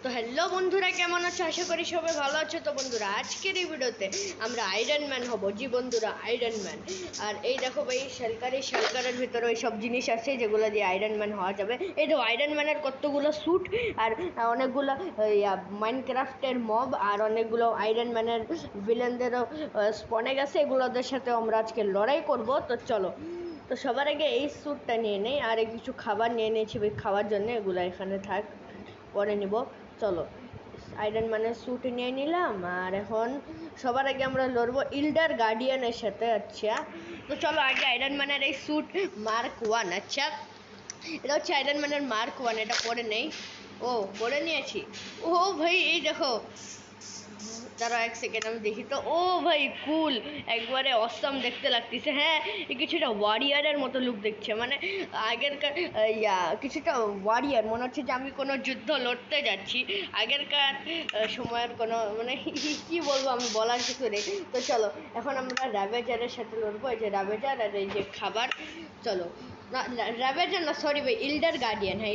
তো হ্যালো বন্ধুরা, কেমন আছো? আশা করি সবাই ভালো আছো। তো বন্ধুরা, আজকের এই ভিডিওতে আমরা আয়রন ম্যান হব। জি বন্ধুরা, আয়রন ম্যান। আর এই দেখো ভাই, শেলকারের ভিতরে ওই সব জিনিস আছে যেগুলো দিয়ে আয়রন ম্যান হওয়া যাবে। এই দেখো আয়রন ম্যানের কতগুলো স্যুট আর অনেকগুলো মাইনক্রাফটের মব আর অনেকগুলো আয়রন ম্যানের ভিলেনদেরও স্পনে গেছে। এগুলোদের সাথে আমরা আজকে লড়াই করব। তো চলো, তো সবার আগে এই স্যুটটা নিয়ে নেই আর কিছু খাবার নিয়ে নিয়েছি ভাই খাওয়ার জন্য। এগুলো এখানে থাক, পরে নিব। চলো, আয়রন ম্যানের স্যুট নিয়ে নিলাম। আর এখন সবার আগে আমরা লড়বো ইল্ডার গার্ডিয়ানের সাথে। আচ্ছা, তো চলো আগে আয়রন ম্যানের এই স্যুট মার্ক 1। আচ্ছা, এটা হচ্ছে আয়রন ম্যানের মার্ক 1। এটা পরে নেই। ও, পরে নিয়েছি। ও ভাই, এই দেখো, দাঁড়াও এক সেকেন্ড আমি দেখি তো। ও ভাই, কুল, একবারে অসাম দেখতে লাগতেছে। হ্যাঁ, কিছুটা ওয়ারিয়ারের মতো লুক দেখছে, মানে আগেরকার কিছুটা ওয়ারিয়ার মনে হচ্ছে যে আমি কোনো যুদ্ধ লড়তে যাচ্ছি। আগেরকার সময়ের কোনো, মানে কি বলবো, আমি বলার কিছু নেই। তো চলো, এখন আমরা র্যাভেজারের সাথে লড়বো। এই যে র্যাভেজার আর এই যে খাবার। চলো, না র্যাভেজার না, সরি ভাই, ইল্ডার গার্ডিয়ান। হ্যাঁ,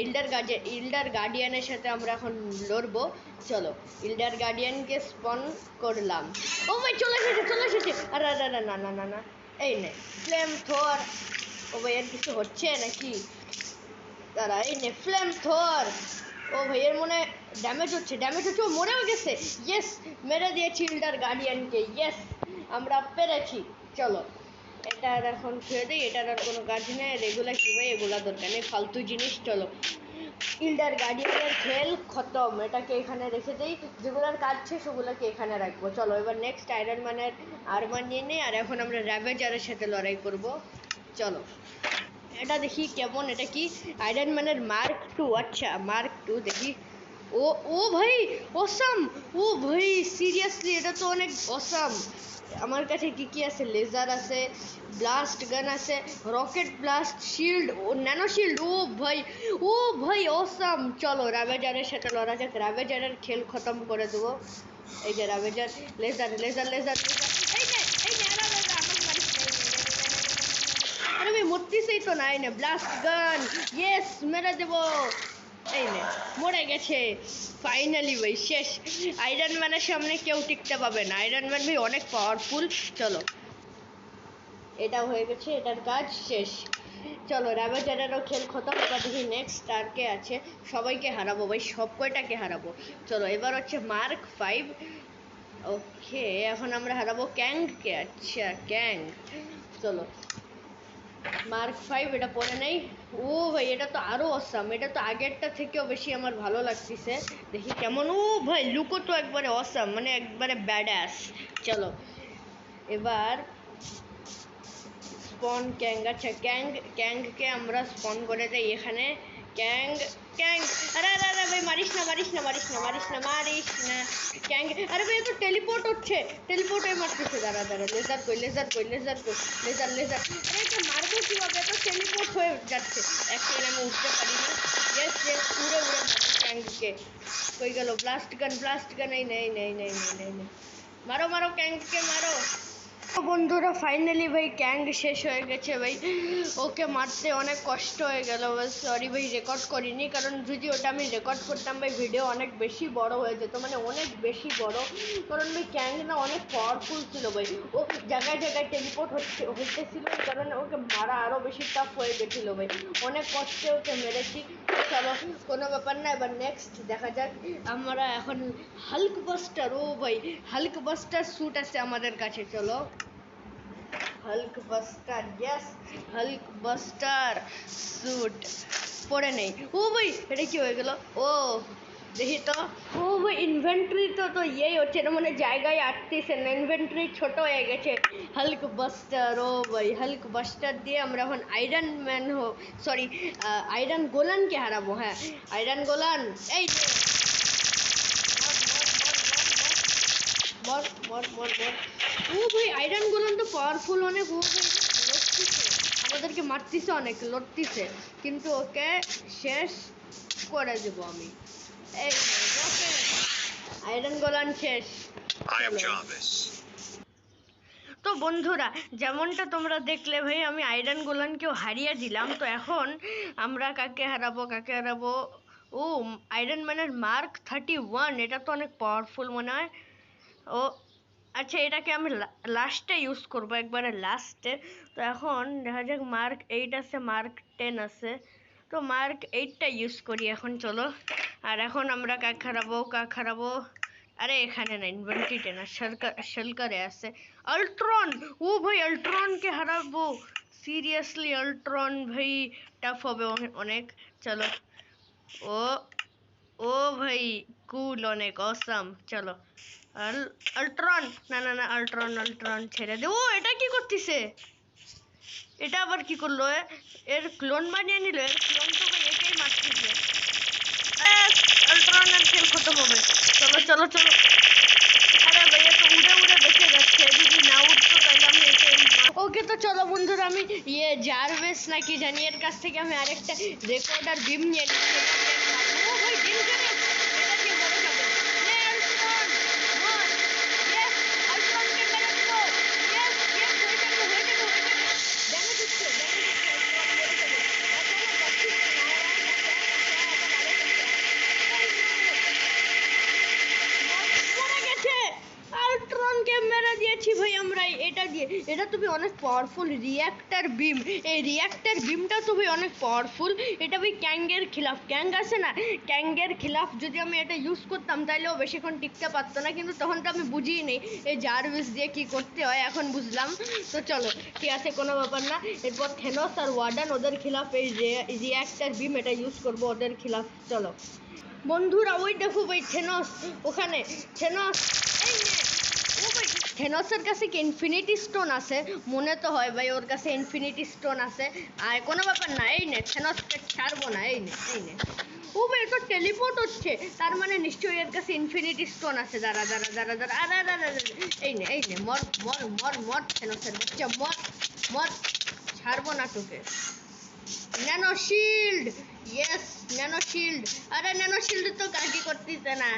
ইল্ডার গার্ডিয়ানের সাথে আমরা এখন লড়বো। চলো, ইল্ডার গার্ডিয়ানকে স্পন করলাম। ও ভাই, চলে এসেছে। আরে আরে আরে, না না না না, এই নে ফ্লেম থর। ও ভাই, এর কিছু হচ্ছে নাকি? দাঁড়া, এই নে ফ্লেম থর। ও ভাই, এর মনে ড্যামেজ হচ্ছে। ও মরেও গেছে। ইয়েস, মেরে দিয়েছি ইল্ডার গার্ডিয়ানকে। ইয়েস, আমরা পেরেছি। চলো, এটা এখন ছেড়ে দিই, এটার আর কোনো কাজ নেই। রেগুলার কি ভাই, এগুলা দরকার নেই, ফালতু জিনিস। চলো, ইল্ডার গার্ডিয়ানের খেল খতম। এটাকে এখানে রেখে দিই, যেগুলোর কাজ শেষ সেগুলোকে এখানে রাখবো। চলো, এবার নেক্সট আয়রন ম্যানের আর্মার নিয়ে নিই। আর এখন আমরা র্যাভেজারের সাথে লড়াই করব। চলো, এটা দেখি কেমন। এটা কি আয়রন ম্যানের মার্ক 2। আচ্ছা, মার্ক 2 দেখি। ও ও ভাই, অসাম। ও ভাই, সিরিয়াসলি এটা তো অনেক অসাম। আমার কাছে কি কি আছে? লেজার আছে, ব্লাস্ট গান আছে, রকেট ব্লাস্ট, শিল্ড, ও ন্যানো শিল্ড। ও ভাই অসাম। চলো, র্যাভেজারের সাথে লড়া যাক। র্যাভেজারের খেল খতম করে দেবো। এই যে র্যাভেজার, লেজার লেজার লেজার লেজার। এই নে আরে আরে, আমাকে মারিস না। আরে ভাই, মরতেছেই তো নাই না। ব্লাস্ট গান, ইয়েস, মেরে দেবো। এই নে, মরে গেছে ফাইনালি ভাই, শেষ। আয়রন ম্যানের সামনে কেউ টিকতে পাবে না। আয়রন ম্যান ভাই অনেক পাওয়ারফুল। চলো, এটা হয়ে গেছে, এটার কাজ শেষ। চলো, র্যাভেজারেরও খেল খতম। এবার দেখি নেক্সট আর কে আছে। সবাইকে হারাবো ভাই, সব কয়টাকে হারাবো। চলো, এবার হচ্ছে মার্ক 5। ওকে, এখন আমরা হারাবো ক্যাংকে। আচ্ছা, ক্যাং। চলো, মার্ক 5 এটা পরে নেই। ও ভাই, এটা তো আরও অসাম। এটা তো আগেরটা থেকেও বেশি আমার ভালো লাগতেছে। দেখি কেমন। ও ভাই, লুকও তো একবারে অসাম, মানে একবারে ব্যাডাস। চলো, এবার স্পন ক্যাং। আচ্ছা, ক্যাংকে আমরা স্পন করে দেই এখানে। ক্যাং, ক্যাং, আরে আরে আরে ভাই, মারিস না ক্যাং। আরে ভাই, তো টেলিপোর্ট হচ্ছে, টেলিপোর্ট হয়ে মারতেছে। দাঁড়া, লেজার কই। লেজার। আরে এটা মারবো কীভাবে? তো টেলিপোর্ট হয়ে যাচ্ছে। অ্যাকচুয়ালি আমি উঠতে পারি না। ইয়েস, উড়ে মারবো ক্যাংকে। কই গেল ব্লাস্ট গান? এই নেই। মারো ক্যাংকে, মারো। তো বন্ধুরা, ফাইনালি ভাই ক্যাং শেষ হয়ে গেছে ভাই। ওকে মারতে অনেক কষ্ট হয়ে গেল। সরি ভাই, রেকর্ড করিনি, কারণ যদি ওটা আমি রেকর্ড করতাম ভাই, ভিডিও অনেক বেশি বড় হয়ে যেত, মানে অনেক বেশি বড়। কারণ ভাই ক্যাং না অনেক পাওয়ারফুল ছিল ভাই। ও জায়গায় টেলিপোর্ট হইতেছিল, এই কারণে ওকে মারা আরও বেশি টাফ হয়ে গেছিলো ভাই। অনেক কষ্টে ওকে মেরেছি। চলো, কোনো ব্যাপার না। এবার নেক্সট দেখা যাক। আমরা এখন হাল্ক বাস্টার। ও ভাই, হাল্ক বাস্টার স্যুট আছে আমাদের কাছে। চলো, Hulkbuster, yes, Hulkbuster suit পরে নেই। ও ভাই, এটা কি হয়ে গেল? ও দেখি তো। ও ভাই, ইনভেন্টরি তো ইয়েই হচ্ছে না, মানে জায়গায় আটতেছে না, ইনভেন্টরি ছোট হয়ে গেছে। Hulk buster. ও ভাই, হাল্ক বাস্টার দিয়ে আমরা এখন আয়রন ম্যান সরি, আয়রন গোলানকে হারাবো। হ্যাঁ, আয়রন গোলান, এই মর মর মর মর। ও ভাই, আয়রন গোলান তো পাওয়ারফুল অনেক। ও ভাই, লড়তিছে, আমাদেরকে মারতিছে অনেক, লড়তিছে, কিন্তু ওকে শেষ করে দেবো আমি। এই আয়রন গোলান শেষ। তো বন্ধুরা, যেমনটা তোমরা দেখলে ভাই, আমি আয়রন গোলানকেও হারিয়ে দিলাম। তো এখন আমরা কাকে হারাবো? ও, আয়রন ম্যানের মার্ক 31, এটা তো অনেক পাওয়ারফুল মনে হয়। ও আচ্ছা, এটাকে আমি লাস্টে ইউজ করব, একবারে লাস্টে। তো এখন দেখা যাক, মার্ক 8 আছে, মার্ক 10 আছে। তো মার্ক 8টা ইউজ করি এখন, চলো। আর এখন আমরা কাক হারাবো। আরে এখানে না, ইনভেন্টরিতে না, শেলকারে আছে। আল্ট্রন! ও ভাই, আল্ট্রনকে হারাবো? সিরিয়াসলি, আল্ট্রন ভাই টাফ হবে অনেক। চলো। ও ও ভাই, কুল, অনেক অসাম। চলো। আল্ট্রন! না না না, আল্ট্রন ছেড়ে দে। ও, এটা কি করতেছে? এটা আবার কি করলো? এর ক্লোন বানিয়ে নিল। এর ক্লোন তো ভাই একেই মারতেছে। আল্ট্রনের খেল খতম হবে। চলো চলো চলো। আরে ভাই, এ তো উড়ে উড়ে বেঁচে যাচ্ছে। যদি না উঠতো তাহলে আমি একে ওকে। তো চলো বন্ধুরা, আমি জারভেস নাকি জানি, এর কাছ থেকে আমি আরেকটা রেকর্ডার বিম নিয়ে নিচ্ছি। ও ভাই, ডেঞ্জারাস! এটা দিয়ে মরে যাবে। আল্ট্রন মর! ইয়েস! আল্ট্রনকে মেরে দিল। ইয়েস ইয়েস, হয়ে যাবে। ড্যামেজ হচ্ছে। আল্ট্রন মরে যাবে। আর চলো, যাচ্ছিস না। মরে গেছে। আল্ট্রনকে মেরে দিয়েছি ভাই আমরা এটা দিয়ে। এটা তো ভাই অনেক পাওয়ারফুল রিঅ্যাক্টর বিম। এই রিঅ্যাক্টর বিমটা তো ভাই অনেক পাওয়ারফুল। এটা ভাই ক্যাঙ্গের খিলাফ, ক্যাঙ্গ আছে না, ক্যাঙ্গের খিলাফ যদি আমি এটা ইউজ করতাম তাহলেও বেশিক্ষণ টিকতে পারতো না। কিন্তু তখন তো আমি বুঝিই নেই এই জারভিস দিয়ে কি করতে হয়, এখন বুঝলাম। তো চলো, ঠিক আছে, কোনো ব্যাপার না। এরপর থেনোস আর ওয়ার্ডান, ওদের খিলাফ এই রিঅ্যাক্টর বিম এটা ইউজ করবো ওদের খিলাফ। চলো বন্ধুরা, ওই দেখো ভাই থেনোস ওখানে। থেনোস, এই নে। ও ভাই, থেনোসের কাছে কি ইনফিনিটি স্টোন আছে? মনে তো হয় ভাই ওর কাছে ইনফিনিটি স্টোন আছে। আর কোনো ব্যাপার না, এই নে, থেনোসকে ছাড়বো না। এই নে। ও ভাই, তো টেলিপোর্ট হচ্ছে, তার মানে নিশ্চয়ই এর কাছে ইনফিনিটি স্টোন আছে। দাঁড়া। আরে এই নে, মর থেনোসের বাচ্চা, মর। ছাড়বো না তোকে। Nano shield, yes, nano shield. আরে ন্যানো শিল্ড তো কাজই করতেছে না।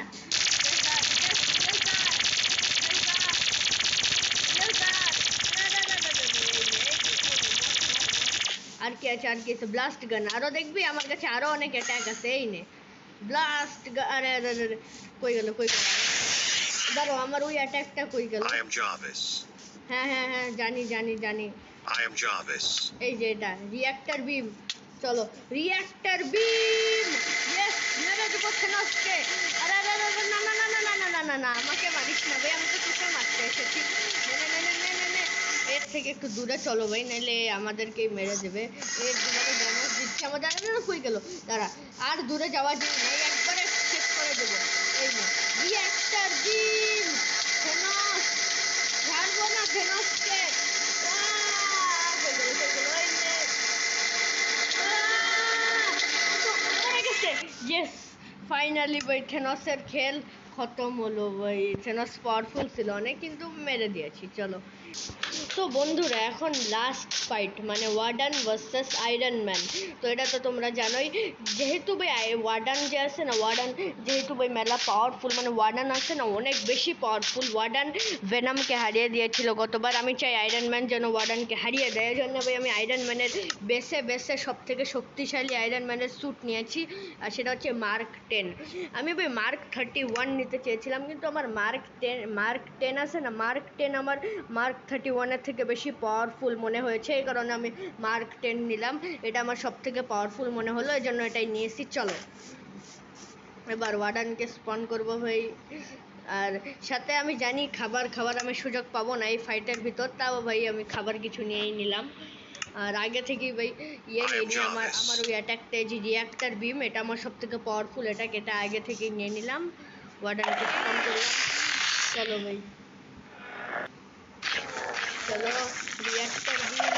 আর কি আছে? ব্লাস্ট গান। আরো দেখবি আমার কাছে আরো অনেক অ্যাটাক আছে। এই নে, ব্লাস্ট গান। আরে কই গেল? দাঁড়ো, আমার ওই অ্যাটাকটা কই গেল? হ্যাঁ, জানি। এই যে এটা রিঅ্যাক্টর বিম। চলো, রিঅ্যাক্টর বিম। ইয়েস, মেরে দেবো থেনোসকে। আরে না, আমাকে মারিস না ভাই, আমি তো তোকে মারতে এসেছি। নে। এর থেকে একটু দূরে চলো ভাই, নাহলে আমাদেরকেই মেরে দেবে। এর দূরে ড্যামেজ দিচ্ছে আমাদের। কই গেল? দাঁড়া, আর দূরে যাওয়া যায় না, একবারে শেষ করে দেবো। এই না, রিঅ্যাক্টর বিম। থেনোস, ছাড়বো না থেনোসকে। ইয়েস, ফাইনালি ভাই থেনোসের খেল খতম হলো ভাই। থেনোস পাওয়ারফুল ছিল অনেক, কিন্তু মেরে দিয়েছি। চলো, তো বন্ধুরা, এখন লাস্ট ফাইট, মানে ওয়ার্ডান ভার্সেস আয়রন ম্যান। তো এটা তো তোমরা জানোই, যেহেতু ভাই ওয়ার্ডান যে আছে না, ওয়ার্ডান যেহেতু ভাই মেলা পাওয়ারফুল, মানে ওয়ার্ডান আছে না অনেক বেশি পাওয়ারফুল। ওয়ার্ডান ভেনামকে হারিয়ে দিয়েছিল গতবার। আমি চাই আয়রন ম্যান যেন ওয়ার্ডানকে হারিয়ে দেয়। এই জন্য ভাই আমি আয়রন ম্যানের বেসে সব থেকে শক্তিশালী আয়রন ম্যানের স্যুট নিয়েছি, আর সেটা হচ্ছে মার্ক 10। আমি ভাই মার্ক 31 নিতে চেয়েছিলাম, কিন্তু আমার মার্ক 10 আছে না, মার্ক 10 আমার মার্ক 31-এর থেকে বেশি পাওয়ারফুল মনে হয়েছে। এই কারণে আমি মার্ক 10 নিলাম। এটা আমার সব থেকে পাওয়ারফুল মনে হলো, এই জন্য এটাই নিয়েছি। চলো, এবার ওয়ার্ডানকে স্পন করবো ভাই। আর সাথে আমি জানি খাবার আমি সুযোগ পাবো না এই ফাইটের ভিতর, তাও ভাই আমি খাবার কিছু নিয়েই নিলাম। আর আগে থেকেই ভাই নিয়ে আমার ওই অ্যাটাকটা, যে রিঅ্যাক্টর বিম, এটা আমার সব থেকে পাওয়ারফুল অ্যাটাক, এটা আগে থেকেই নিয়ে নিলাম। ওয়ার্ডানকে স্পন করলাম। চলো ভাই, চলো, রিঅ্যাক্টর বিম।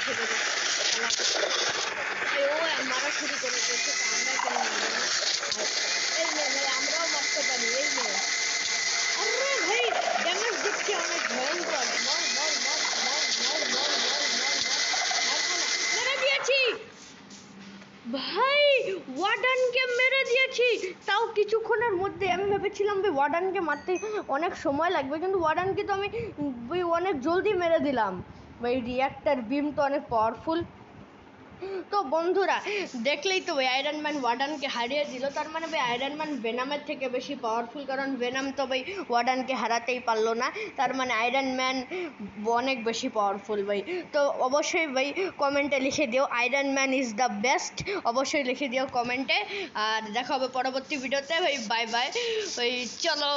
ছেড়ে দে। ও মারা শুরু করে দিয়েছে, তো আমরা কেন মারবো না? এই নে ভাই, আমরাও মারতে পারি। এই নে, আরে ভাই ড্যামেজ দিচ্ছে অনেক ভয়ঙ্কর। মর মর মর মর মর মর মর মর মর। মারবো না, মেরে দিয়েছি ভাই, ওয়ার্ডানকে মেরে দিয়েছি, তাও কিছুক্ষণের মধ্যে। আমি ভেবেছিলাম ভাই ওয়ার্ডানকে মারতে অনেক সময় লাগবে, কিন্তু ওয়ার্ডানকে তো আমি ভাই অনেক জলদি মেরে দিলাম। ভাই রিয়াক্টর বিম তো অনেক পাওয়ারফুল। তো বন্ধুরা দেখলেই তো ভাই আয়রন ম্যান ওয়ার্ডানকে হারিয়ে দিল, তার মানে ভাই আয়রন ম্যান ভেনামের থেকে বেশি পাওয়ারফুল, কারণ ভেনাম তো ভাই ওয়ার্ডানকে হারাতেই পারলো না, তার মানে আয়রন ম্যান অনেক বেশি পাওয়ারফুল ভাই। তো অবশ্যই ভাই কমেন্টে লিখে দিও iron man is the best, অবশ্যই লিখে দিও কমেন্টে। আর দেখা হবে পরবর্তী ভিডিওতে ভাই, বাই বাই ভাই, চলো।